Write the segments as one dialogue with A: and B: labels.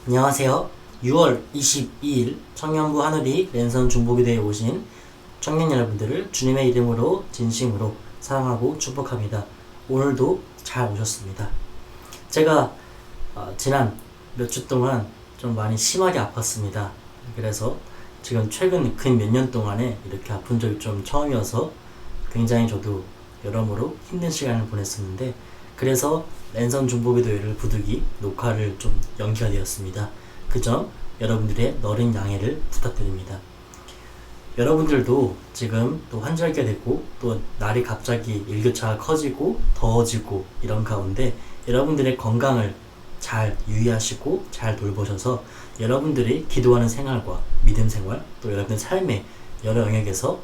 A: 안녕하세요. 6월 22일 청년부 하늘이 랜선 중보기도에 오신 청년 여러분들을 주님의 이름으로 진심으로 사랑하고 축복합니다. 오늘도 잘 오셨습니다. 제가 지난 몇 주 동안 좀 많이 심하게 아팠습니다. 그래서 지금 최근 근 몇 년 동안에 이렇게 아픈 적이 좀 처음이어서 굉장히 저도 여러모로 힘든 시간을 보냈었는데, 그래서 랜선 중보기도회를 부득이 녹화를 좀 연기가 되었습니다. 그 점 여러분들의 너른 양해를 부탁드립니다. 여러분들도 지금 또 환절기가 되고 또 날이 갑자기 일교차가 커지고 더워지고 이런 가운데 여러분들의 건강을 잘 유의하시고 잘 돌보셔서 여러분들이 기도하는 생활과 믿음 생활, 또 여러분의 삶의 여러 영역에서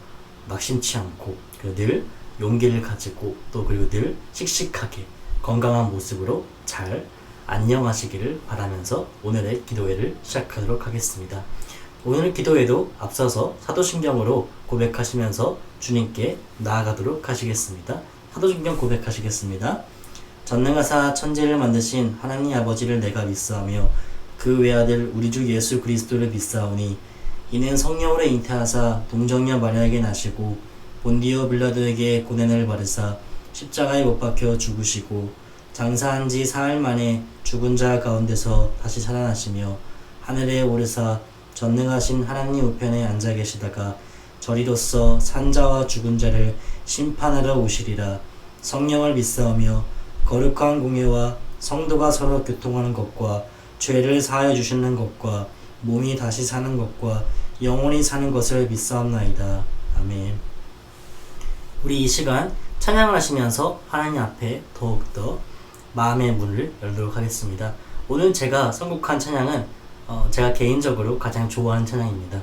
A: 낙심치 않고 늘 용기를 가지고 또 그리고 늘 씩씩하게 건강한 모습으로 잘 안녕하시기를 바라면서 오늘의 기도회를 시작하도록 하겠습니다. 오늘 기도회도 앞서서 사도신경으로 고백하시면서 주님께 나아가도록 하시겠습니다. 사도신경 고백하시겠습니다. 전능하사 천지를 만드신 하나님 아버지를 내가 믿사오며 그 외아들 우리 주 예수 그리스도를 믿사오니 이는 성령으로 잉태하사 동정녀 마리아에게 나시고 본디오 빌라도에게 고난을 받으사 십자가에 못 박혀 죽으시고 장사한 지 사흘 만에 죽은 자 가운데서 다시 살아나시며 하늘에 오르사 전능하신 하나님 우편에 앉아 계시다가 저리로서 산자와 죽은 자를 심판하러 오시리라. 성령을 믿사오며 거룩한 공예와 성도가 서로 교통하는 것과 죄를 사하여 주시는 것과 몸이 다시 사는 것과 영원히 사는 것을 믿사옵나이다. 아멘. 우리 이 시간 찬양을 하시면서 하나님 앞에 더욱더 마음의 문을 열도록 하겠습니다. 오늘 제가 선곡한 찬양은 제가 개인적으로 가장 좋아하는 찬양입니다.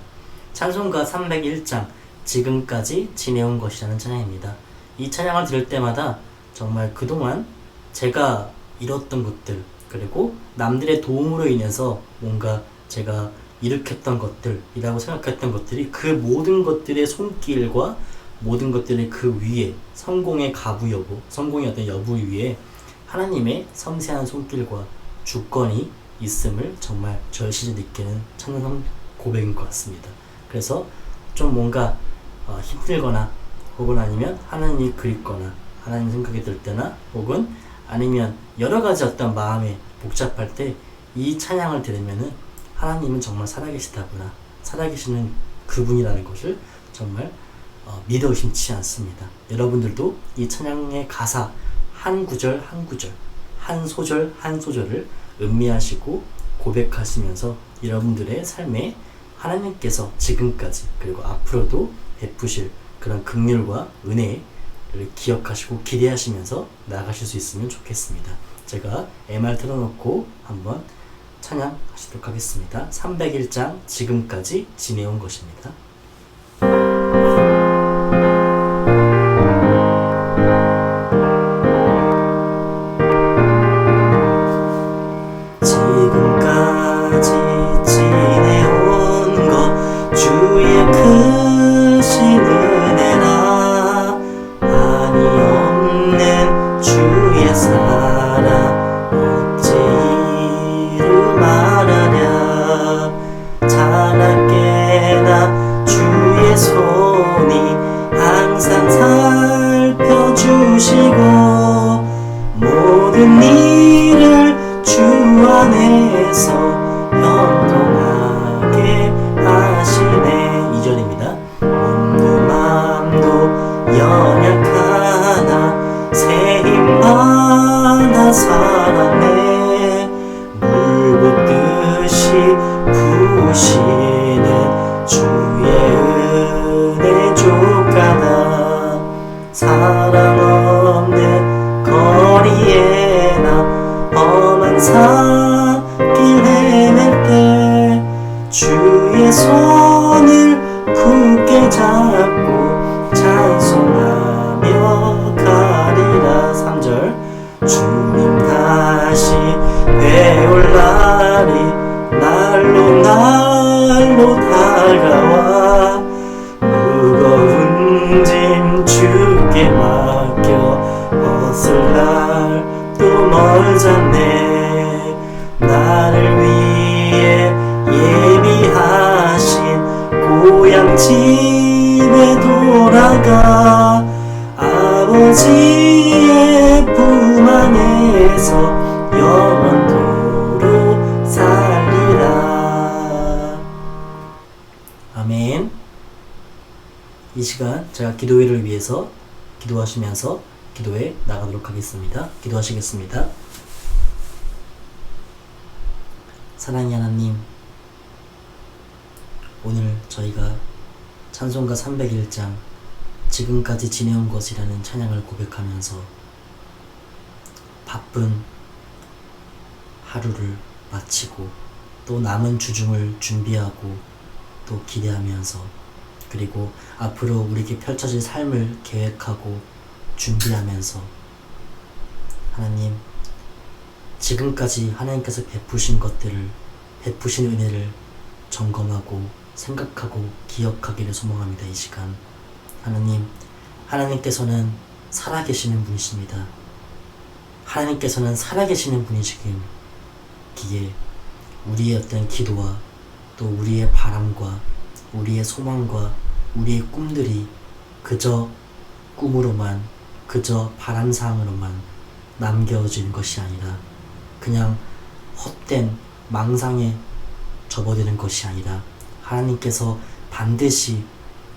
A: 찬송가 301장 지금까지 지내온 것이라는 찬양입니다. 이 찬양을 들을 때마다 정말 그동안 제가 잃었던 것들, 그리고 남들의 도움으로 인해서 뭔가 제가 일으켰던 것들이라고 생각했던 것들이 그 모든 것들의 손길과 모든 것들의 그 위에 성공의 가부 여부, 성공의 어떤 여부 위에 하나님의 섬세한 손길과 주권이 있음을 정말 절실히 느끼는 찬양 고백인 것 같습니다. 그래서 좀 뭔가 힘들거나 혹은 아니면 하나님이 그립거나 하나님 생각이 들 때나 혹은 아니면 여러 가지 어떤 마음에 복잡할 때 이 찬양을 들으면은 하나님은 정말 살아계시다구나, 살아계시는 그분이라는 것을 정말 믿어 의심치 않습니다. 여러분들도 이 찬양의 가사 한 구절 한 구절, 한 소절 한 소절을 음미하시고 고백하시면서 여러분들의 삶에 하나님께서 지금까지 그리고 앞으로도 베푸실 그런 긍휼과 은혜를 기억하시고 기대하시면서 나아가실 수 있으면 좋겠습니다. 제가 MR 틀어놓고 한번 찬양하시도록 하겠습니다. 301장 지금까지 지내온 것입니다. 지금까지 지내온 것 주의 크신 은혜라. 한이 없는 주의 사랑 어찌 이루 말하랴. 잘 깨나 주의 손이 항상 살펴주시고 모든 일을 주 안에서 형통하게 하시네. 2절입니다. 몸도 마음도 연약하나 새 힘 받아 살았네. 물 붓듯이 부으시는 주의 은혜 족하다. 사랑 없는 거리에 나 험한 산길 헤맬 때 주의 손을 굳게 잡고 찬송하며 가리라. 3절 주님 다시 배울 날이 날로 날로 다가와 무거운 짐 주께 맡겨 벗을 날 또 멀잖네. 나를 위해 집에 돌아가 아버지의 품 안에서 영원토록 살리라. 아멘. 이 시간 제가 기도회를 위해서 기도하시면서 기도에 나가도록 하겠습니다. 기도하시겠습니다. 사랑의 하나님, 오늘 저희가 찬송가 301장 지금까지 지내온 것이라는 찬양을 고백하면서 바쁜 하루를 마치고 또 남은 주중을 준비하고 또 기대하면서 그리고 앞으로 우리에게 펼쳐질 삶을 계획하고 준비하면서 하나님, 지금까지 하나님께서 베푸신 것들을, 베푸신 은혜를 점검하고 생각하고 기억하기를 소망합니다. 이 시간 하나님, 하나님께서는 살아계시는 분이십니다. 하나님께서는 살아계시는 분이시기에 우리의 어떤 기도와 또 우리의 바람과 우리의 소망과 우리의 꿈들이 그저 꿈으로만, 그저 바람사항으로만 남겨진 것이 아니라 그냥 헛된 망상에 접어드는 것이 아니라 하나님께서 반드시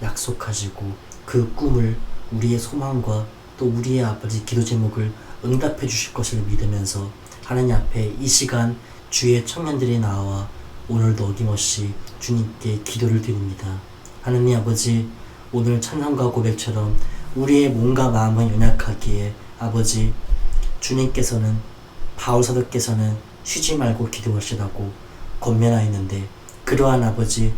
A: 약속하시고 그 꿈을, 우리의 소망과 또 우리의 아버지 기도 제목을 응답해 주실 것을 믿으면서 하나님 앞에 이 시간 주의 청년들이 나와 오늘도 어김없이 주님께 기도를 드립니다. 하나님 아버지, 오늘 찬양과 고백처럼 우리의 몸과 마음은 연약하기에 아버지, 주님께서는, 바울 사도께서는 쉬지 말고 기도하시라고 권면하였는데 그러한 아버지,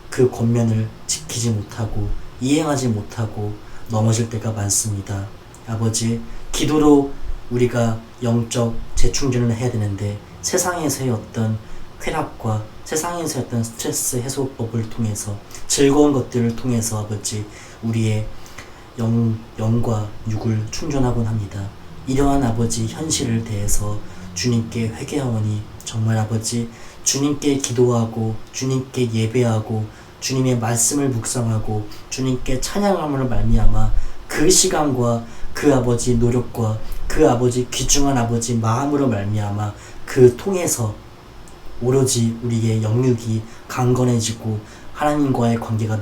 A: 그 권면을 지키지 못하고 이행하지 못하고 넘어질 때가 많습니다. 아버지, 기도로 우리가 영적 재충전을 해야 되는데 세상에서의 어떤 쾌락과 세상에서의 어떤 스트레스 해소법을 통해서, 즐거운 것들을 통해서 아버지, 우리의 영과 육을 충전하곤 합니다. 이러한 아버지 현실을 대해서 주님께 회개하오니 정말 아버지, 주님께 기도하고 주님께 예배하고 주님의 말씀을 묵상하고 주님께 찬양함으로 말미암아 그 시간과 그 아버지 노력과 그 아버지 귀중한 아버지 마음으로 말미암아 그 통해서 오로지 우리의 영육이 강건해지고 하나님과의 관계가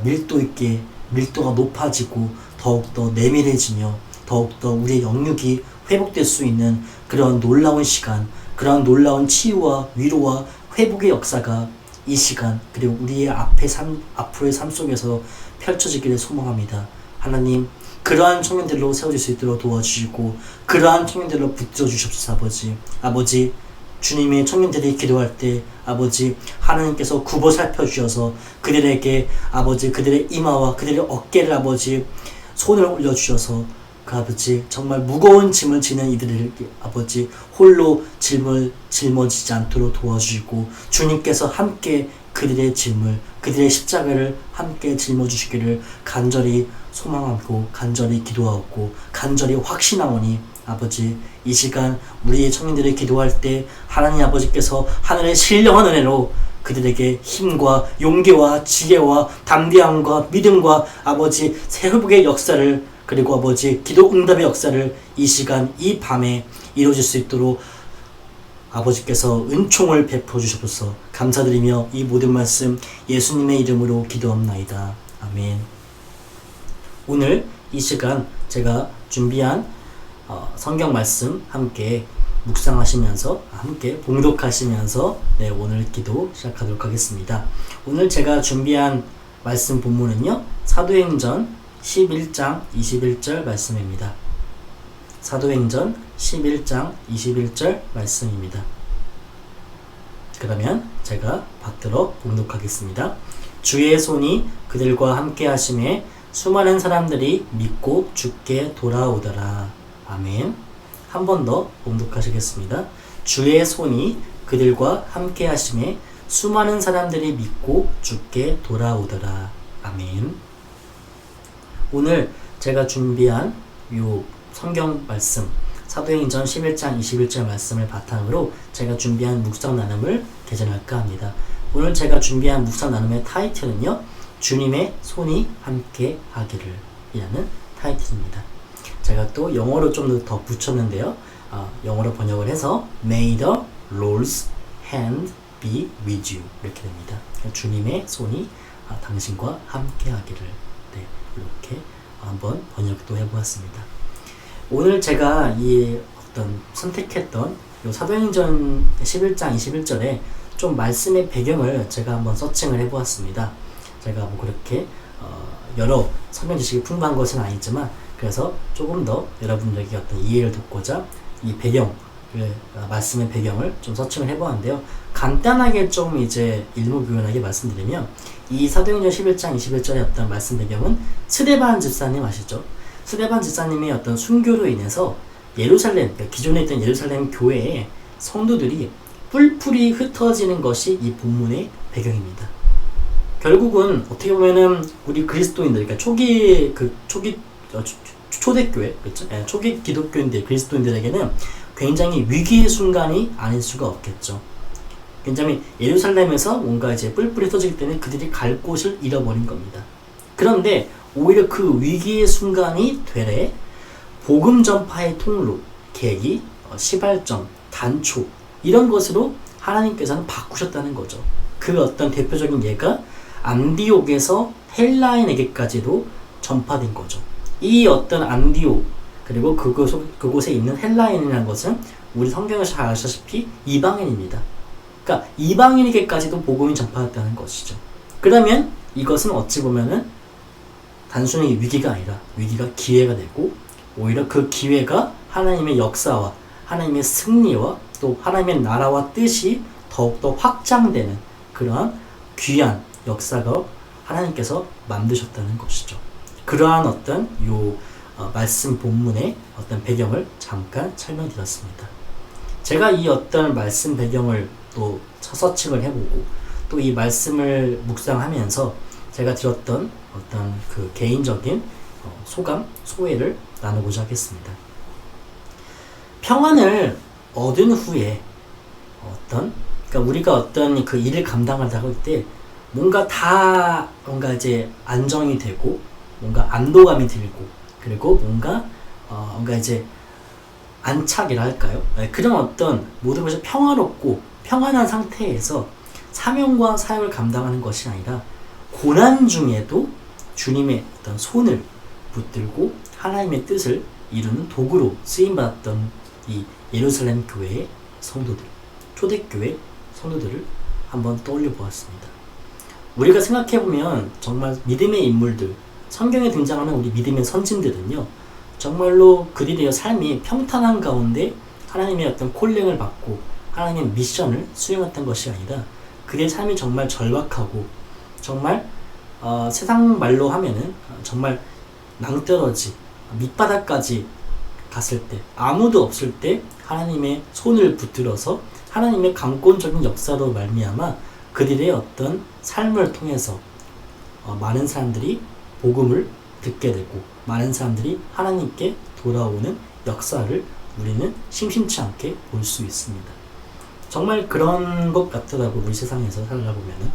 A: 밀도가 높아지고 더욱더 내밀해지며 더욱더 우리의 영육이 회복될 수 있는 그런 놀라운 시간, 그런 놀라운 치유와 위로와 회복의 역사가 이 시간 그리고 우리의 앞으로의 삶 속에서 펼쳐지기를 소망합니다. 하나님, 그러한 청년들로 세워질 수 있도록 도와주시고 그러한 청년들로 붙들어 주시옵소서. 아버지, 주님의 청년들이 기도할 때 아버지, 하나님께서 굽어 살펴주셔서 그들에게 아버지, 그들의 이마와 그들의 어깨를 아버지 손을 올려주셔서 그 아버지, 정말 무거운 짐을 지는 이들에게 아버지 홀로 짊어지지 않도록 도와주시고 주님께서 함께 그들의 짐을, 그들의 십자가를 함께 짊어주시기를 간절히 소망하고 간절히 기도하고 간절히 확신하오니 아버지, 이 시간 우리의 청년들이 기도할 때 하나님 아버지께서 하늘의 신령한 은혜로 그들에게 힘과 용기와 지혜와 담대함과 믿음과 아버지 새 회복의 역사를, 그리고 아버지 기도 응답의 역사를 이 시간 이 밤에 이루어질 수 있도록 아버지께서 은총을 베풀어 주셔서 감사드리며 이 모든 말씀 예수님의 이름으로 기도합나이다. 아멘. 오늘 이 시간 제가 준비한 성경 말씀 함께 묵상하시면서 함께 봉독하시면서 오늘 기도 시작하도록 하겠습니다. 오늘 제가 준비한 말씀 본문은요, 사도행전 11장 21절 말씀입니다. 사도행전 11장 21절 말씀입니다. 그러면 제가 받들어 봉독하겠습니다. 주의 손이 그들과 함께 하심에 수많은 사람들이 믿고 주께 돌아오더라. 아멘. 한 번 더 봉독하시겠습니다. 주의 손이 그들과 함께 하심에 수많은 사람들이 믿고 주께 돌아오더라. 아멘. 오늘 제가 준비한 요 성경 말씀, 사도행전 11장 21절 말씀을 바탕으로 제가 준비한 묵상 나눔을 개전할까 합니다. 오늘 제가 준비한 묵상 나눔의 타이틀은요, 주님의 손이 함께 하기를 이라는 타이틀입니다. 제가 또 영어로 좀 더 붙였는데요. 영어로 번역을 해서 May the Lord's hand be with you 이렇게 됩니다. 주님의 손이 당신과 함께 하기를 이렇게 한번 번역도 해보았습니다. 오늘 제가 이 어떤 선택했던 요 사도행전 11장 21절에 좀 말씀의 배경을 제가 한번 서칭을 해보았습니다. 제가 뭐 그렇게 여러 설명 지식이 풍부한 것은 아니지만 그래서 조금 더 여러분들에게 어떤 이해를 돕고자 이 배경, 말씀의 배경을 좀 서칭을 해보았는데요. 간단하게 좀 이제 일목요연하게 말씀드리면 이 사도행전 11장 21절의 어떤 말씀 배경은 스데반 집사님 아시죠? 스데반 집사님의 어떤 순교로 인해서 예루살렘, 그러니까 기존에 있던 예루살렘 교회의 성도들이 뿔뿔이 흩어지는 것이 이 본문의 배경입니다. 결국은 어떻게 보면은 우리 그리스도인들, 그러니까 초대교회, 그렇죠? 초기 기독교인들, 그리스도인들에게는 굉장히 위기의 순간이 아닐 수가 없겠죠. 굉장히 예루살렘에서 뭔가 이제 뿔뿔이 흩어지기 때문에 그들이 갈 곳을 잃어버린 겁니다. 그런데 오히려 그 위기의 순간이 되래 복음 전파의 통로, 계기, 시발점, 단초 이런 것으로 하나님께서는 바꾸셨다는 거죠. 그 어떤 대표적인 예가 안디옥에서 헬라인에게까지도 전파된 거죠. 이 어떤 안디옥 그리고 그곳에 있는 헬라인이라는 것은 우리 성경에서 잘 아시다시피 이방인입니다. 그러니까 이방인에게까지도 복음이 전파됐다는 것이죠. 그러면 이것은 어찌 보면은 단순히 위기가 아니라 위기가 기회가 되고 오히려 그 기회가 하나님의 역사와 하나님의 승리와 또 하나님의 나라와 뜻이 더욱더 확장되는 그러한 귀한 역사가 하나님께서 만드셨다는 것이죠. 그러한 어떤 말씀 본문의 어떤 배경을 잠깐 설명드렸습니다. 제가 이 어떤 말씀 배경을 또 서칭을 해보고 또 이 말씀을 묵상하면서 제가 들었던 어떤 그 개인적인 소감, 소회를 나누고자 하겠습니다. 평안을 얻은 후에 그러니까 우리가 어떤 그 일을 감당하다가 할 때 뭔가 이제 안정이 되고 뭔가 안도감이 들고 그리고 뭔가 이제 안착이라 할까요? 그런 어떤 모든 것이 평화롭고 평안한 상태에서 사명과 사역을 감당하는 것이 아니라 고난 중에도 주님의 어떤 손을 붙들고 하나님의 뜻을 이루는 도구로 쓰임받았던 이 예루살렘 교회의 성도들, 초대교회 성도들을 한번 떠올려 보았습니다. 우리가 생각해보면 정말 믿음의 인물들, 성경에 등장하는 우리 믿음의 선진들은요, 정말로 그들의 삶이 평탄한 가운데 하나님의 어떤 콜링을 받고 하나님의 미션을 수행했던 것이 아니라 그들의 삶이 정말 절박하고 정말 세상 말로 하면은 정말 낭떠러지 밑바닥까지 갔을 때 아무도 없을 때 하나님의 손을 붙들어서 하나님의 강권적인 역사로 말미암아 그들의 어떤 삶을 통해서 많은 사람들이 복음을 듣게 되고 많은 사람들이 하나님께 돌아오는 역사를 우리는 심심치 않게 볼 수 있습니다. 정말 그런 것 같더라고 우리 세상에서 살다 보면은.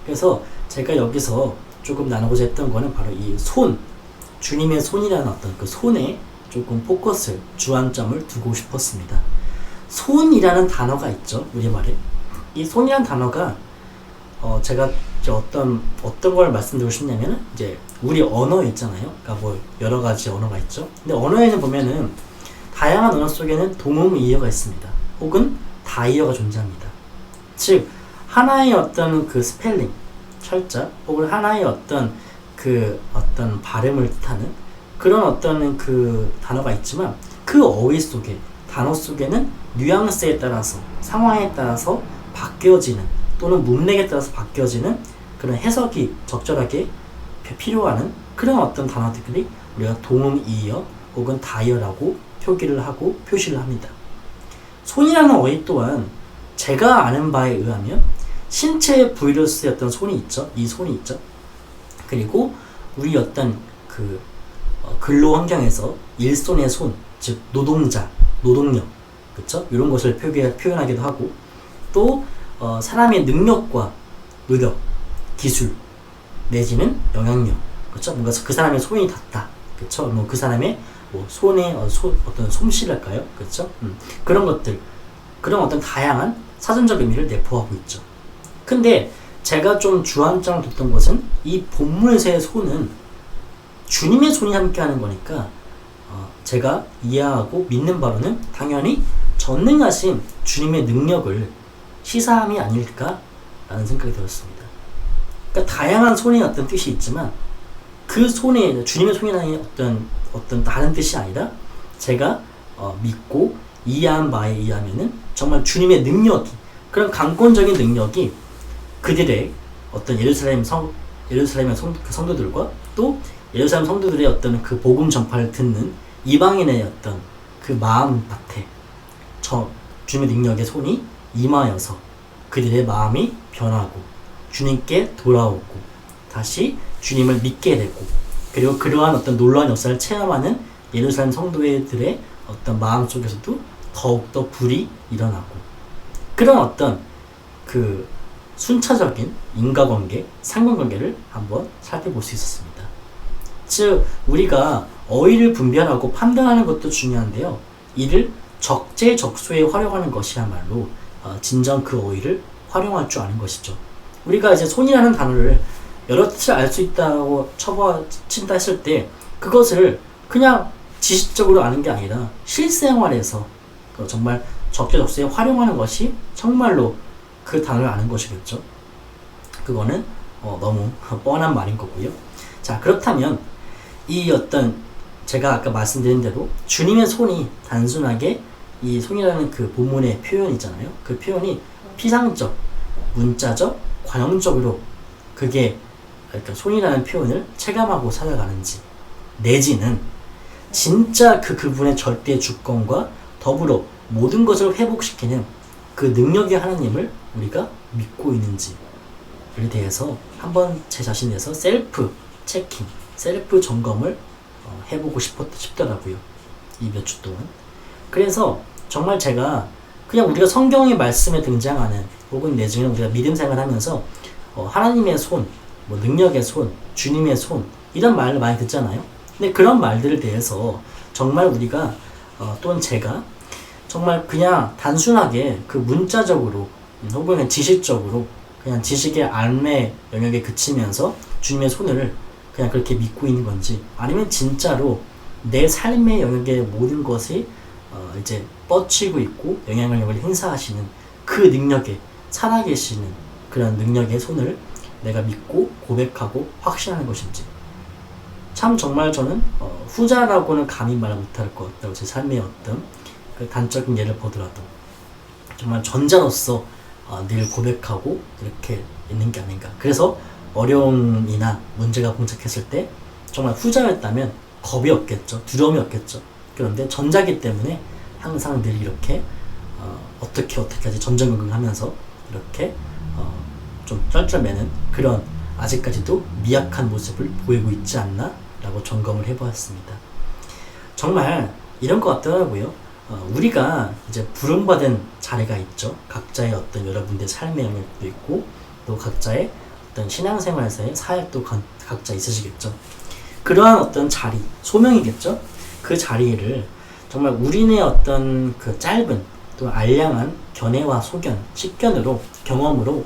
A: 그래서 제가 여기서 조금 나누고자 했던 거는 바로 이 손, 주님의 손이라는 어떤 그 손에 조금 포커스를, 주안점을 두고 싶었습니다. 손이라는 단어가 있죠, 우리말에. 이 손이라는 단어가 제가 어떤 걸 말씀드리고 싶냐면은 이제 우리 언어 있잖아요. 그러니까 뭐 여러 가지 언어가 있죠. 근데 언어에는 보면은 다양한 언어 속에는 동음이어가 있습니다. 혹은 다이어가 존재합니다. 즉 하나의 어떤 그 스펠링, 철자, 혹은 하나의 어떤 발음을 뜻하는 그런 어떤 그 단어가 있지만 그 어휘 속에, 단어 속에는 뉘앙스에 따라서, 상황에 따라서 바뀌어지는 또는 문맥에 따라서 바뀌어지는 그런 해석이 적절하게 필요하는 그런 어떤 단어들이 우리가 동음이어 혹은 다이어라고 표기를 하고 표시를 합니다. 손이라는 어휘 또한 제가 아는 바에 의하면 신체의 부위로 쓰였던 손이 있죠. 이 손이 있죠. 그리고 우리 어떤 그 근로 환경에서 일손의 손, 즉 노동자, 노동력, 그렇죠? 이런 것을 표현하기도 하고 또 사람의 능력과 노력, 기술 내지는 영향력, 그렇죠? 뭔가 그 사람의 손이 닿다, 그렇죠? 뭐 그 사람의 뭐 손에 어떤 솜씨랄까요, 그렇죠? 그런 것들, 그런 어떤 다양한 사전적 의미를 내포하고 있죠. 근데 제가 좀 주안점을 뒀던 것은 이 본문에서의 손은 주님의 손이 함께하는 거니까 제가 이해하고 믿는 바로는 당연히 전능하신 주님의 능력을 시사함이 아닐까라는 생각이 들었습니다. 그러니까 다양한 손의 어떤 뜻이 있지만 그 손에 주님의 손이라는 어떤 다른 뜻이 아니라 제가 믿고 이해한 바에 의하면은 정말 주님의 능력이, 그런 강권적인 능력이 그들의 어떤 예루살렘의 성도들과 또 예루살렘 성도들의 어떤 그 복음 전파를 듣는 이방인의 어떤 그 마음밭에 주님의 능력의 손이 임하여서 그들의 마음이 변하고 주님께 돌아오고 다시 주님을 믿게 되고, 그리고 그러한 어떤 놀라운 역사를 체험하는 예루살렘 성도들의 어떤 마음 속에서도 더욱더 불이 일어나고, 그런 어떤 그 순차적인 인과관계, 상관관계를 한번 살펴볼 수 있었습니다. 즉 우리가 어휘를 분별하고 판단하는 것도 중요한데요, 이를 적재적소에 활용하는 것이야말로 진정 그 어휘를 활용할 줄 아는 것이죠. 우리가 이제 손이라는 단어를 여러 뜻을 알 수 있다고 쳐친다 했을 때 그것을 그냥 지식적으로 아는 게 아니라 실생활에서 정말 적재적소에 활용하는 것이 정말로 그 단어를 아는 것이겠죠. 그거는 너무 뻔한 말인 거고요. 자, 그렇다면 이 어떤 제가 아까 말씀드린 대로 주님의 손이 단순하게 이 손이라는 그 본문의 표현이잖아요. 그 표현이 피상적, 문자적, 관용적으로 그게 그러니까 손이라는 표현을 체감하고 살아가는지, 내지는 진짜 그분의 절대 주권과 더불어 모든 것을 회복시키는 그 능력의 하나님을 우리가 믿고 있는지에 대해서 한번 제 자신에서 셀프 체킹, 셀프 점검을 해보고 싶더라고요. 이 몇 주 동안. 그래서 정말 제가 그냥 우리가 성경의 말씀에 등장하는 혹은 내지는 우리가 믿음 생활하면서 하나님의 손, 뭐 능력의 손, 주님의 손 이런 말을 많이 듣잖아요. 근데 그런 말들에 대해서 정말 우리가 또는 제가 정말 그냥 단순하게 그 문자적으로 혹은 지식적으로 그냥 지식의 알매 영역에 그치면서 주님의 손을 그냥 그렇게 믿고 있는 건지, 아니면 진짜로 내 삶의 영역의 모든 것이 이제 뻗치고 있고 영향력을 행사하시는 그 능력에 살아계시는 그런 능력의 손을 내가 믿고 고백하고 확신하는 것인지. 참 정말 저는 후자라고는 감히 말 못할 것 같다고, 제 삶의 어떤 그 단적인 예를 보더라도 정말 전자로서 늘 고백하고 이렇게 있는 게 아닌가. 그래서 어려움이나 문제가 봉착했을 때 정말 후자였다면 겁이 없겠죠, 두려움이 없겠죠. 그런데 전자기 때문에 항상 늘 이렇게 어떻게 하지 전전긍긍하면서 이렇게 좀 쩔쩔매는 그런 아직까지도 미약한 모습을 보이고 있지 않나 라고 점검을 해보았습니다. 정말 이런 것 같더라고요. 우리가 이제 부름받은 자리가 있죠. 각자의 어떤 여러분들의 삶의 영역도 있고 또 각자의 어떤 신앙생활에서의 사역도 각자 있으시겠죠. 그러한 어떤 자리, 소명이겠죠. 그 자리를 정말 우리네 어떤 그 짧은 또 알량한 견해와 소견, 식견으로, 경험으로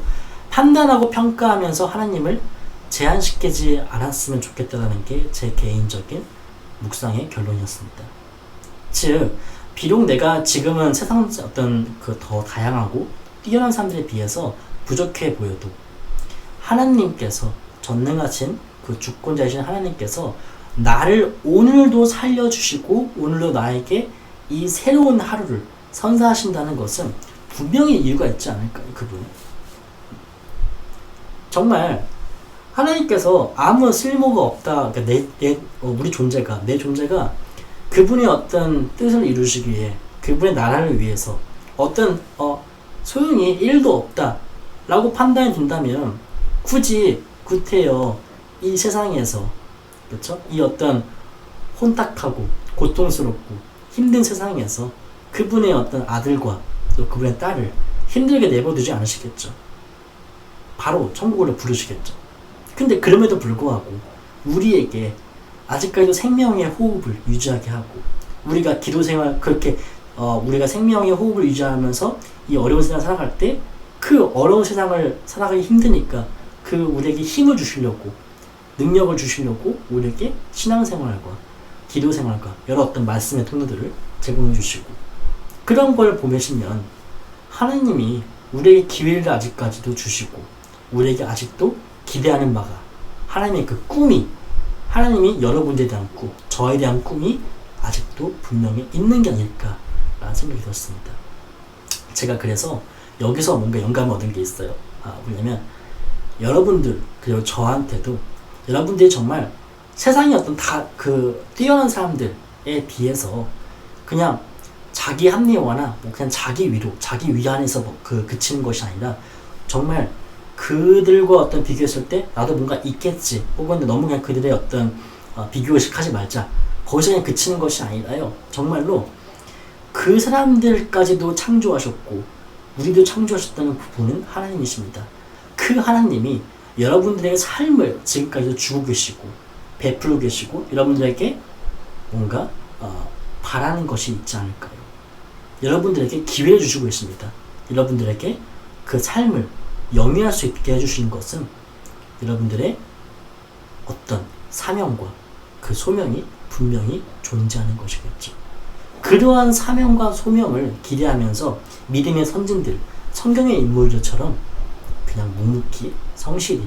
A: 판단하고 평가하면서 하나님을 제한시키지 않았으면 좋겠다는 게 제 개인적인 묵상의 결론이었습니다. 즉, 비록 내가 지금은 세상 어떤 그 더 다양하고 뛰어난 사람들에 비해서 부족해 보여도 하나님께서, 전능하신 그 주권자이신 하나님께서 나를 오늘도 살려주시고 오늘도 나에게 이 새로운 하루를 선사하신다는 것은 분명히 이유가 있지 않을까요? 그분 정말 하나님께서 아무 쓸모가 없다. 그러니까 우리 존재가, 내 존재가 그분의 어떤 뜻을 이루시기 위해, 그분의 나라를 위해서 어떤 소용이 1도 없다 라고 판단이 든다면 굳이 구태여 이 세상에서, 그렇죠? 이 어떤 혼탁하고 고통스럽고 힘든 세상에서 그분의 어떤 아들과 또 그분의 딸을 힘들게 내버려두지 않으시겠죠. 바로 천국으로 부르시겠죠. 근데 그럼에도 불구하고 우리에게 아직까지도 생명의 호흡을 유지하게 하고 우리가 기도 생활 그렇게 우리가 생명의 호흡을 유지하면서 이 어려운 세상을 살아갈 때 그 어려운 세상을 살아가기 힘드니까 그 우리에게 힘을 주시려고 능력을 주시려고 우리에게 신앙생활과 기도생활과 여러 어떤 말씀의 통로들을 제공해 주시고 그런 걸 보시면 하나님이 우리에게 기회를 아직까지도 주시고 우리에게 아직도 기대하는 바가 하나님의 그 꿈이 하나님이 여러분들에 대한 꿈, 저에 대한 꿈이 아직도 분명히 있는 게 아닐까라는 생각이 들었습니다. 제가 그래서 여기서 뭔가 영감을 얻은 게 있어요. 뭐냐면 여러분들 그리고 저한테도 여러분들이 정말 세상의 어떤 뛰어난 사람들에 비해서 그냥 자기 합리화나 그냥 자기 위로, 자기 위안에서 그치는 것이 아니라 정말 그들과 어떤 비교했을 때 나도 뭔가 있겠지 혹은 너무 그냥 그들의 어떤 비교의식 하지 말자 거기서 그냥 그치는 것이 아니라요. 정말로 그 사람들까지도 창조하셨고 우리도 창조하셨다는 그분은 하나님이십니다. 그 하나님이 여러분들에게 삶을 지금까지도 주고 계시고 베풀고 계시고 여러분들에게 뭔가 바라는 것이 있지 않을까요? 여러분들에게 기회를 주시고 계십니다. 여러분들에게 그 삶을 영위할 수 있게 해주시는 것은 여러분들의 어떤 사명과 그 소명이 분명히 존재하는 것이겠죠. 그러한 사명과 소명을 기대하면서 믿음의 선진들, 성경의 인물들처럼 그냥 묵묵히 성실히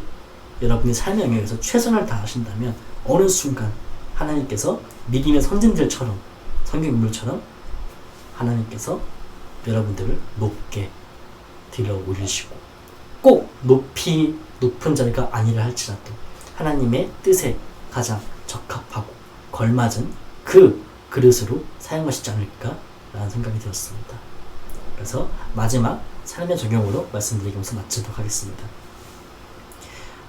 A: 여러분의 삶의 영역에서 최선을 다하신다면 어느 순간 하나님께서 믿음의 선진들처럼 성경 인물처럼 하나님께서 여러분들을 높게 들어 올리시고 꼭 높은 자리가 아니라 할지라도 하나님의 뜻에 가장 적합하고 걸맞은 그 그릇으로 사용하시지 않을까라는 생각이 들었습니다. 그래서 마지막 삶의 적용으로 말씀드리면서 마치도록 하겠습니다.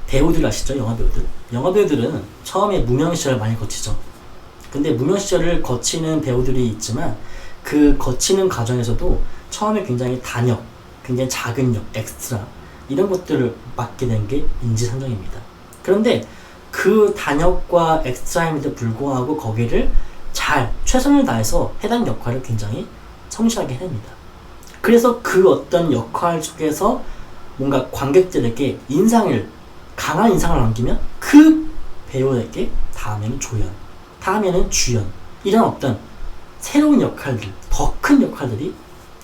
A: 배우들 아시죠? 영화배우들. 영화배우들은 처음에 무명 시절을 많이 거치죠. 근데 무명 시절을 거치는 배우들이 있지만 그 거치는 과정에서도 처음에 굉장히 단역, 굉장히 작은 역, 엑스트라 이런 것들을 맡게 된 게 인지상정입니다. 그런데 그 단역과 엑스트라임에도 불구하고 거기를 잘 최선을 다해서 해당 역할을 굉장히 성실하게 해냅니다. 그래서 그 어떤 역할 속에서 뭔가 관객들에게 강한 인상을 남기면 그 배우에게 다음에는 조연, 다음에는 주연 이런 어떤 새로운 역할들, 더 큰 역할들이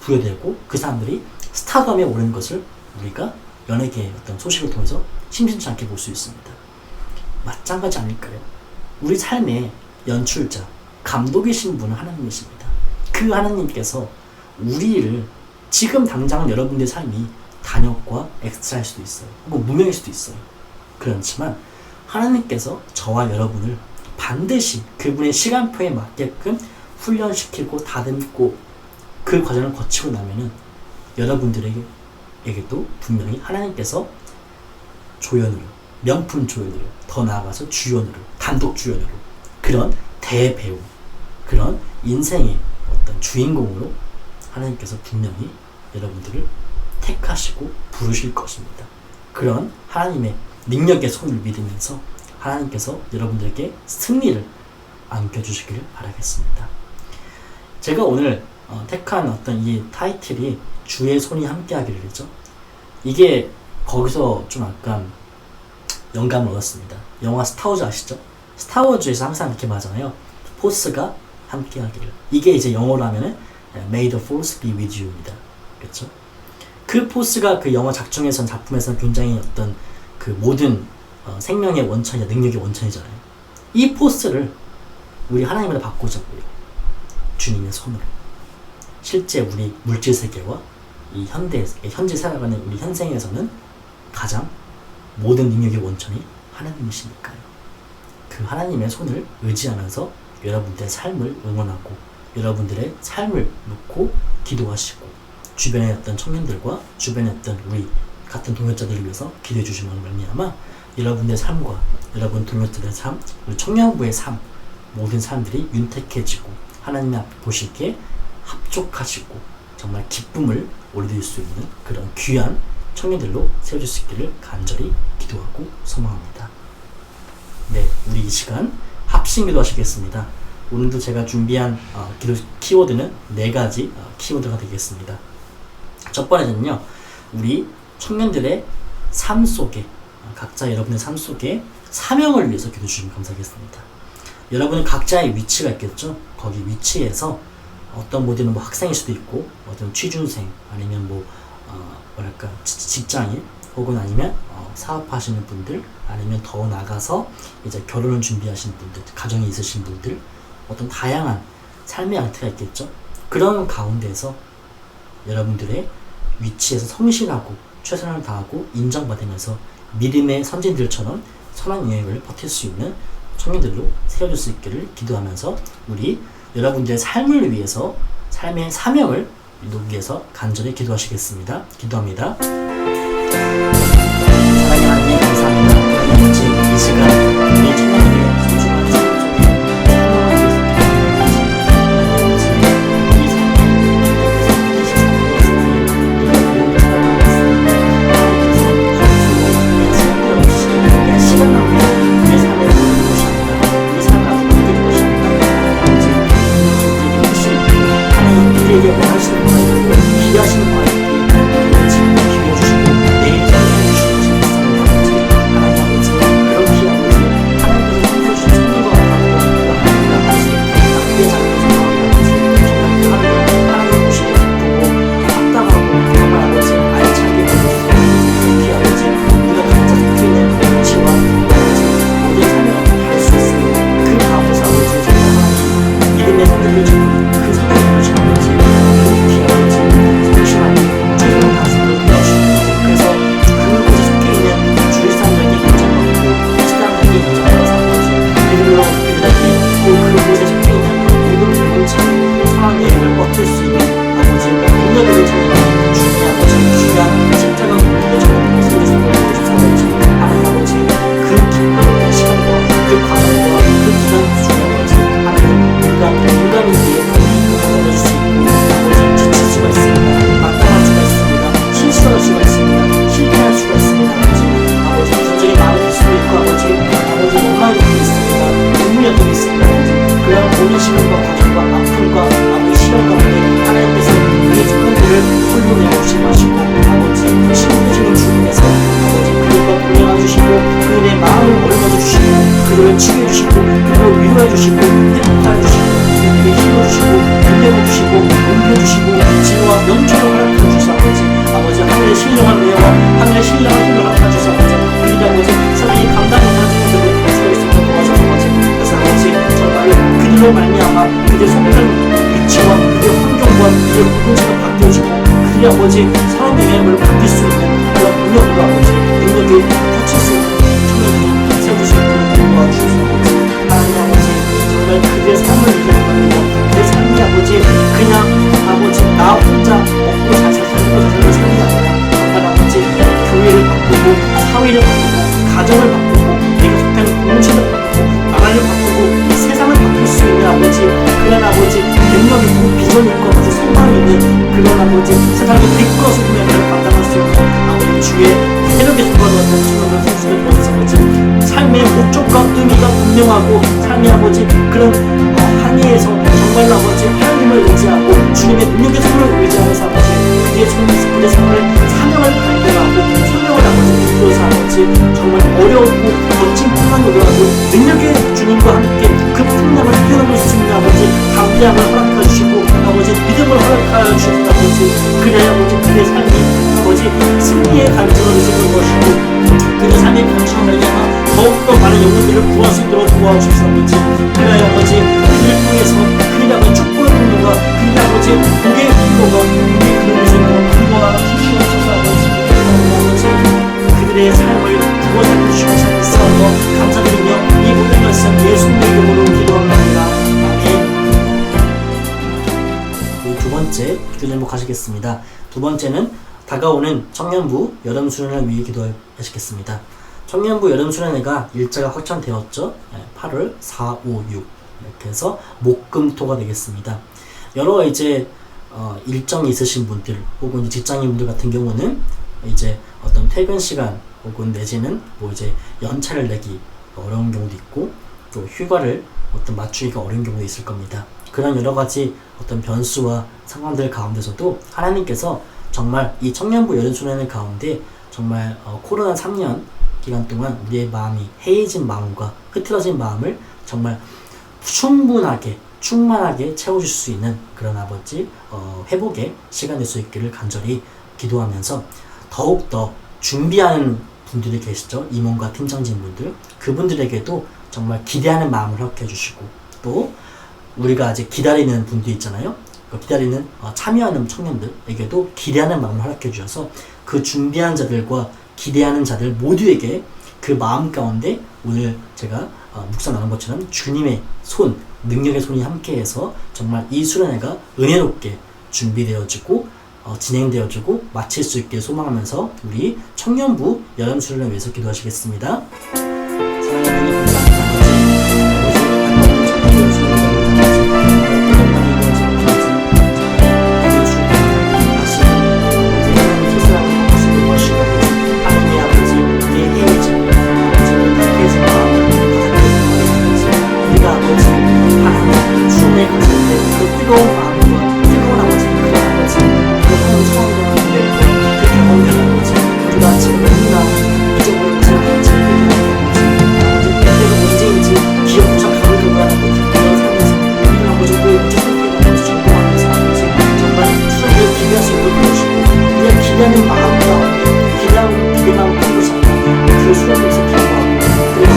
A: 부여되고 그 사람들이 스타덤에 오르는 것을 우리가 연예계의 어떤 소식을 통해서 심심치 않게 볼 수 있습니다. 마찬가지 아닐까요? 우리 삶의 연출자, 감독이신 분은 하나님이십니다. 그 하나님께서 우리를 지금 당장 여러분들의 삶이 단역과 엑스트라일 수도 있어요. 혹은 무명일 수도 있어요. 그렇지만 하나님께서 저와 여러분을 반드시 그분의 시간표에 맞게끔 훈련시키고 다듬고 그 과정을 거치고 나면은 여러분들에게도 분명히 하나님께서 조연으로, 명품 조연으로, 더 나아가서 주연으로, 단독 주연으로 그런 대배우, 그런 인생의 어떤 주인공으로 하나님께서 분명히 여러분들을 택하시고 부르실 것입니다. 그런 하나님의 능력의 손을 믿으면서 하나님께서 여러분들에게 승리를 안겨주시기를 바라겠습니다. 제가 오늘 택한 어떤 이 타이틀이 주의 손이 함께하기를 했죠. 이게 거기서 좀 약간 영감을 얻었습니다. 영화 스타워즈 아시죠? 스타워즈에서 항상 이렇게 말하잖아요. 포스가 함께하기를. 이게 이제 영어로 하면은 May the Force be with you입니다. 그렇죠? 그 포스가 그 영화 작품에서는 굉장히 어떤 그 모든 생명의 원천이자 능력의 원천이잖아요. 이 포스를 우리 하나님으로 바꾸자고요. 주님의 손으로. 실제 우리 물질 세계와 이 현재 살아가는 우리 현생에서는 가장 모든 능력의 원천이 하나님이시니까요. 그 하나님의 손을 의지하면서 여러분들의 삶을 응원하고 여러분들의 삶을 놓고 기도하시고 주변의 어떤 청년들과 주변의 어떤 우리 같은 동역자들을 위해서 기도해 주시는 말미암아 여러분의 삶과 여러분 동역자들의 삶, 우리 청년부의 삶 모든 사람들이 윤택해지고 하나님 앞에 보시기에 합족하시고 정말 기쁨을 올릴 수 있는 그런 귀한 청년들로 세워줄 수 있기를 간절히 기도하고 소망합니다. 네, 우리 이 시간 합심기도 하시겠습니다. 오늘도 제가 준비한 기도 키워드는 4가지 키워드가 되겠습니다. 첫 번째는요, 우리 청년들의 삶 속에, 각자 여러분의 삶 속에 사명을 위해서 기도 주시면 감사하겠습니다. 여러분은 각자의 위치가 있겠죠? 거기 위치에서 어떤 분들은 학생일 수도 있고, 어떤 취준생, 아니면 직장인, 혹은 아니면 사업하시는 분들, 아니면 더 나가서 이제 결혼을 준비하시는 분들, 가정이 있으신 분들, 어떤 다양한 삶의 양태가 있겠죠? 그런 가운데서 여러분들의 위치에서 성실하고 최선을 다하고 인정받으면서 믿음의 선진들처럼 선한 여행을 버틸 수 있는 청년들로 세워줄 수 있기를 기도하면서 우리 여러분들의 삶을 위해서 삶의 사명을 이루기 위해서 간절히 기도하시겠습니다. 기도합니다. 사랑의 하나님 감사합니다. 하나님 이 시간 우리 청년들의 소중한 삶 속에 아버지 사람의 여행을 바뀔 수 있는 그런 능력으로 아버지 능력이 붙일 수 있는 청년들이 세워주시는 그런 도와주셔서 하나님 아버지 정말 그들의 삶을 이겨나가며 그들의 삶이 아버지 그냥 아버지 나 혼자 먹고 잘 살고 사는 삶이 아니라 정말 아버지 교회를 바꾸고 사회를 바꾸고 가정을 바꾸고 내가 속한 공동체를 바꾸고 나라를 바꾸고 이 세상을 바꿀 수 있는 아버지 그런 아버지 능력 있고 비전 있고 아버지 소망이 있는 그런 아버지 세상의 빛과 소금의 역할을 감당할 수 있는 아버지 주의 새롭게 주관받는 청년들 선수들 모여서 아버지 삶의 목적과 의미가 분명하고 삶의 아버지 그런 한의에서 정말로 아버지 하나님을 의지하고 주님의 능력의 손을 의지하면서 아버지 그의 손의 삶을 사명을 발견하고 사명을 아버지 이루어서 아버지 정말 어려웠고 멋진 풍랑으로라도 능력의 주님과 함께 그 풍랑을 뛰어넘을 수 있는 아버지 담대함을 허락해 주시고 아버지 믿음을 허락하여 주시는 아버지 그래야 아버지 그의 삶이 아버지 승리의 간증을 주시는 것이고 그의 삶의 간증을 향한 더욱더 많은 영혼들을 구할 수 있도록 도와주시옵소서 아버지 그래야 아버지 그를 통해서 그의 아버지 축복의 분노가 그의 아버지 복의 분노가 그의 그런 것을 분노가 주시옵소서 아버지 그들의 삶을 구원해 주시고 살펴서 감사드리며 이 모든 말씀 예수님의 이름으로 기도합니다. 아멘. 두 번째 기도 제목 하시겠습니다. 두 번째는 다가오는 청년부 여름수련을 위해 기도하시겠습니다. 청년부 여름수련회가 일자가 확정되었죠. 8월 4, 5, 6 이렇게 해서 목금토가 되겠습니다. 여러 이제 일정이 있으신 분들 혹은 직장인분들 같은 경우는 이제 어떤 퇴근 시간 혹은 내지는 뭐 이제 연차를 내기 어려운 경우도 있고, 또 휴가를 어떤 맞추기가 어려운 경우도 있을 겁니다. 그런 여러 가지 어떤 변수와 상황들 가운데서도 하나님께서 정말 이 청년부 여름수련회 가운데 정말 코로나 3년 기간 동안 우리의 마음이 해이해진 마음과 흐트러진 마음을 정말 충만하게 채워줄 수 있는 그런 아버지 회복의 시간 될 수 있기를 간절히 기도하면서, 더욱더 준비하는 분들이 계시죠. 임원과 팀장진분들, 그분들에게도 정말 기대하는 마음을 허락해 주시고, 또 우리가 아직 기다리는 분들 있잖아요. 기다리는 참여하는 청년들에게도 기대하는 마음을 허락해 주셔서 그 준비한 자들과 기대하는 자들 모두에게 그 마음 가운데 오늘 제가 묵상 나눈 것처럼 주님의 손, 능력의 손이 함께해서 정말 이 수련회가 은혜롭게 준비되어지고 진행되어지고 마칠 수 있게 소망하면서 우리 청년부 여름수련회 위해서 기도하시겠습니다. 사랑하는 기대하는 마음과 기대만 품고자 그 수련에서 기도하고, 그리고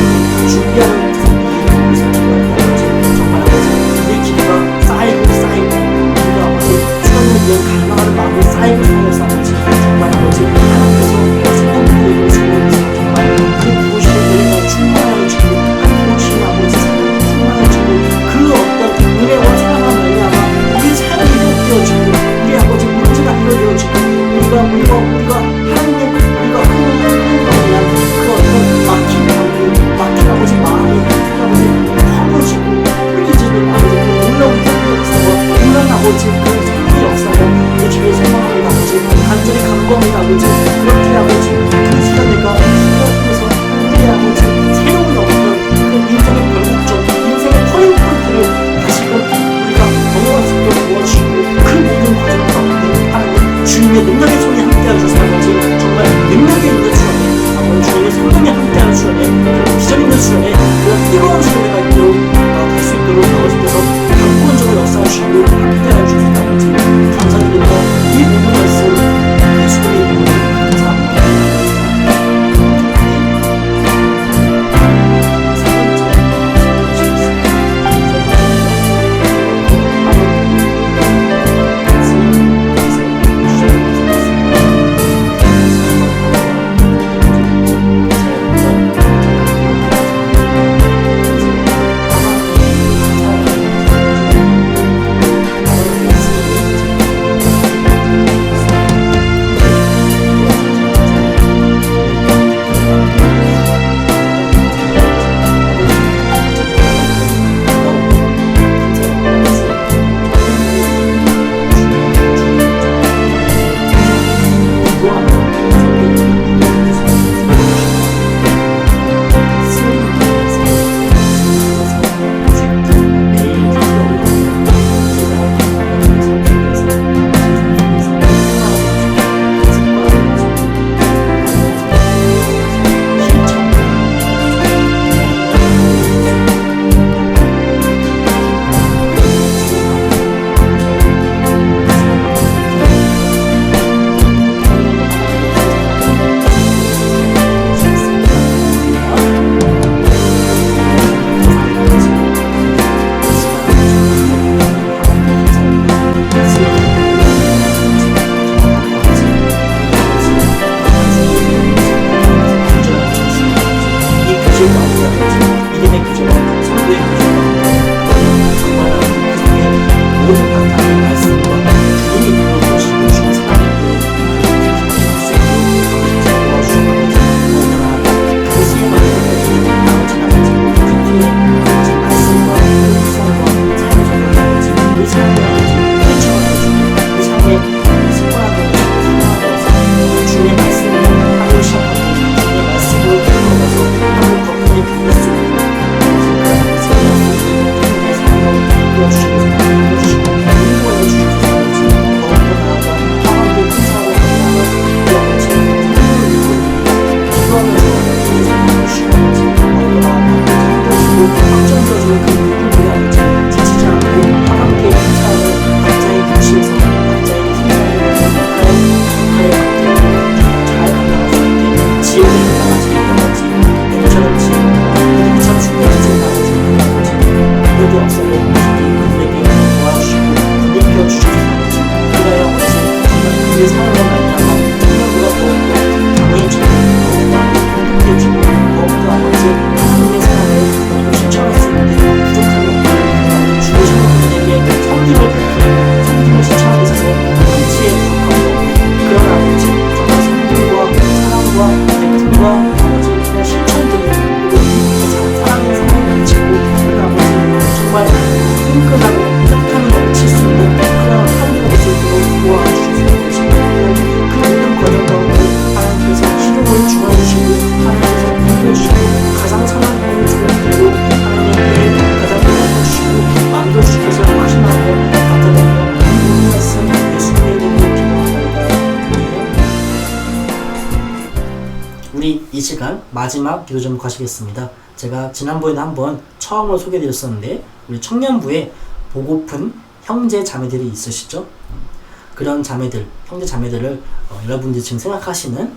A: 준비하는 것에서 기도하는 정말 아버지, 이 기도가 쌓이고 우리가 아버지 수련을 위해 갈망하는 마음이 쌓여서 아버지, 정말 아버지 하나님께서 성령님을 주시면서 정말 그 부으심을 내리며 충만하게 주고, 그 부으심이 아버지 사랑을 충만하게 주고, 그 어떤 은혜와 사랑을 말미암아 우리 삶이 회복되어지고, 우리 아버지 문제가 해결되어지고, 우리가 하나님의 우리가 하나님에 그 어떤 막힌 아버지 마음이 아버지 퍼부어지고 풀리지는 아버지 그 놀라운 역사와 놀라운 아버지 그 성령의 역사를 내 주위에 소망합니다. 아버지 간절히 간구합니다. 아버지 그렇게 아버지 그 시간내가 통해서 우리의 아버지 새로운 어떤 그 인생의 변곡점, 인생의 터닝 포인트를 다시금 우리가 넘어갈 수 있도록 도와주시고, 그 모든 과정 가운데 하나님 주님의 능력의 손이 함께하여 주셔서 아버지 정말 능력이 있는 수련회, 아버지 주님의 성령이 함께하는 수련회, 그런 비전 있는 수련회, 그런 뜨거운 수련회가 있도록 될 수 있도록 아버지께서 강권적으로 역사해 주시고 함께하여 주셔서 아버지 감사드립니다. 이 모든 말씀 예수님의 이름으로 감사합니다. 그들의 역사를 그들에게 도와주시고 불리켜 주셔서 그래야 어찌 정말 그들의 사랑을 말미암아 청년부가 더욱더 강해지고 행복해지고 더욱더 아버지 하나님의 사랑을 실천할 수 있는 부족함이 없는 주의 청년들에게 섬김을 베풀고 섬김을 실천하게 있어서 한치의 부족함도 없는 그런 아버지 정말 섬김과 사랑과 베품과 아버지 그런 실천들을 그리고 사랑의 사랑을 넘치고 그런 아버지 정말 끈끈하고 따뜻함이 넘칠 수 있는 그런 하루가 될 수 있도록 도와주시는 것입니다. 그 모든 과정 가운데 하나님께서 시동을 주관주시고 하나님께서 인도해주시고 가장 선한 좋은 길로 하나님의 가장 도와주시고 만들어주셔서 확신하고 받아내며 모든 말씀 예수님의 이름으로 기도합니다. 우리 이 시간 마지막 기도 좀 가시겠습니다. 제가 지난번에는 한번 처음으로 소개해드렸었는데 우리 청년부에 보고픈 형제 자매들이 있으시죠? 그런 자매들, 형제 자매들을 여러분들이 지금 생각하시는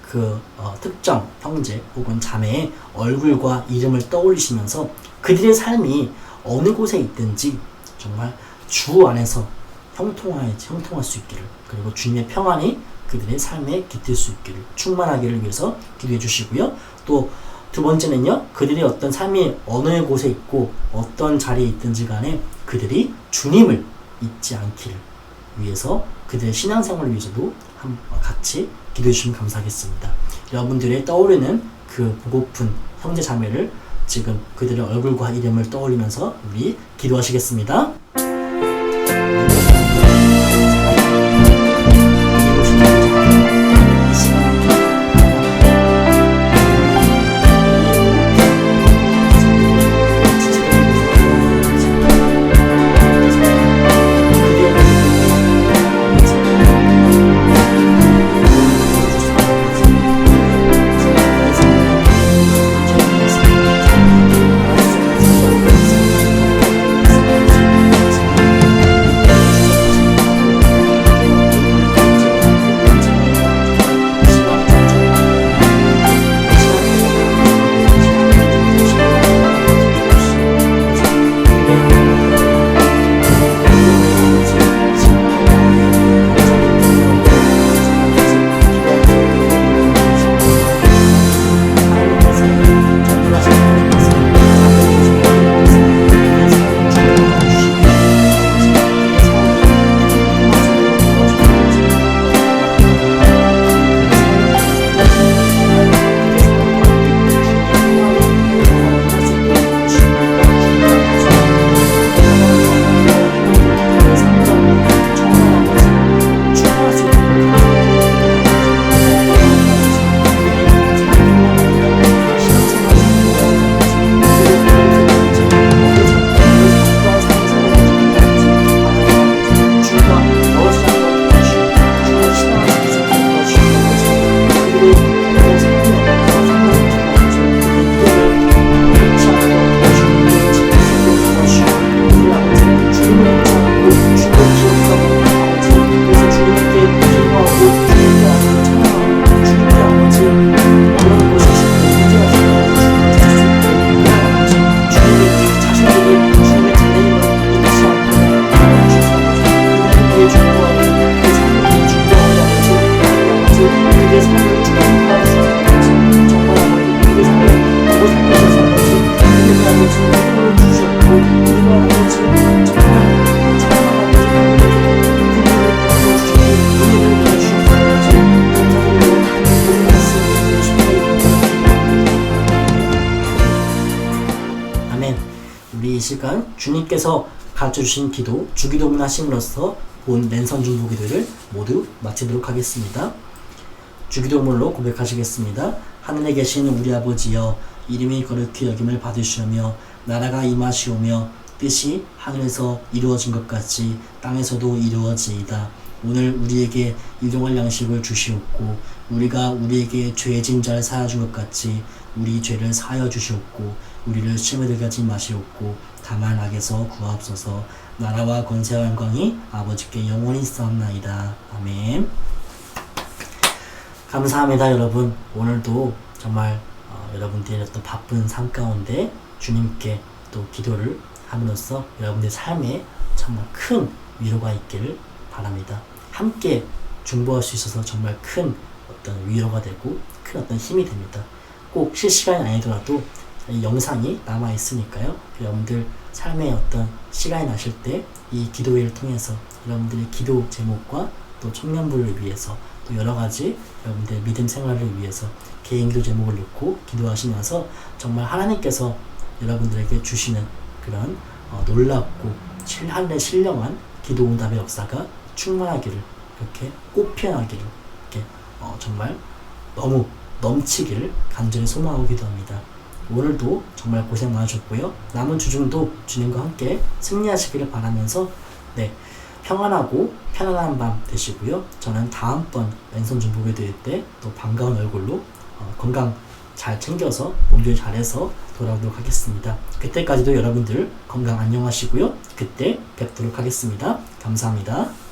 A: 그 특정 형제 혹은 자매의 얼굴과 이름을 떠올리시면서 그들의 삶이 어느 곳에 있든지 정말 주 안에서 형통할 수 있기를, 그리고 주님의 평안이 그들의 삶에 깃들 수 있기를, 충만하기를 위해서 기도해 주시고요. 또 두 번째는요, 그들의 어떤 삶이 어느 곳에 있고 어떤 자리에 있든지 간에 그들이 주님을 잊지 않기를 위해서 그들의 신앙생활을 위해서도 같이 기도해 주시면 감사하겠습니다. 여러분들의 떠오르는 그 보고픈 형제 자매를 지금 그들의 얼굴과 이름을 떠올리면서 우리 기도하시겠습니다. 우리 이 시간 주님께서 가르쳐주신 기도, 주기도문 하심으로써 본 랜선 중보 기도를 모두 마치도록 하겠습니다. 주기도문으로 고백하시겠습니다. 하늘에 계신 우리 아버지여, 이름이 거룩히 여김을 받으시오며 나라가 임하시오며 뜻이 하늘에서 이루어진 것 같이 땅에서도 이루어지이다. 오늘 우리에게 일용할 양식을 주시옵고 우리가 우리에게 죄진 자를 사하여 준 것 같이 우리 죄를 사하여 주시옵고 우리를 시험에 들게 하지 마시옵고 다만 악에서 구하옵소서. 나라와 권세와 영광이 아버지께 영원히 있사옵나이다. 아멘. 감사합니다. 여러분, 오늘도 정말 여러분들의 어떤 바쁜 삶 가운데 주님께 또 기도를 함으로써 여러분들의 삶에 정말 큰 위로가 있기를 바랍니다. 함께 중보할 수 있어서 정말 큰 어떤 위로가 되고 큰 어떤 힘이 됩니다. 꼭 실시간이 아니더라도 이 영상이 남아 있으니까요. 여러분들 삶의 어떤 시간이 나실 때 이 기도회를 통해서 여러분들의 기도 제목과 또 청년부를 위해서 또 여러 가지 여러분들의 믿음 생활을 위해서 개인 기도 제목을 넣고 기도하시면서 정말 하나님께서 여러분들에게 주시는 그런 놀랍고 하늘의 신령한 기도 응답의 역사가 충만하기를, 이렇게 꼭 피어나기를, 이렇게 정말 너무 넘치기를 간절히 소망하고 기도합니다. 오늘도 정말 고생 많으셨고요. 남은 주중도 주님과 함께 승리하시기를 바라면서 평안하고 편안한 밤 되시고요. 저는 다음번 왼손 중보기 대회 때 또 반가운 얼굴로 건강 잘 챙겨서 몸조리 잘해서 돌아오도록 하겠습니다. 그때까지도 여러분들 건강 안녕하시고요. 그때 뵙도록 하겠습니다. 감사합니다.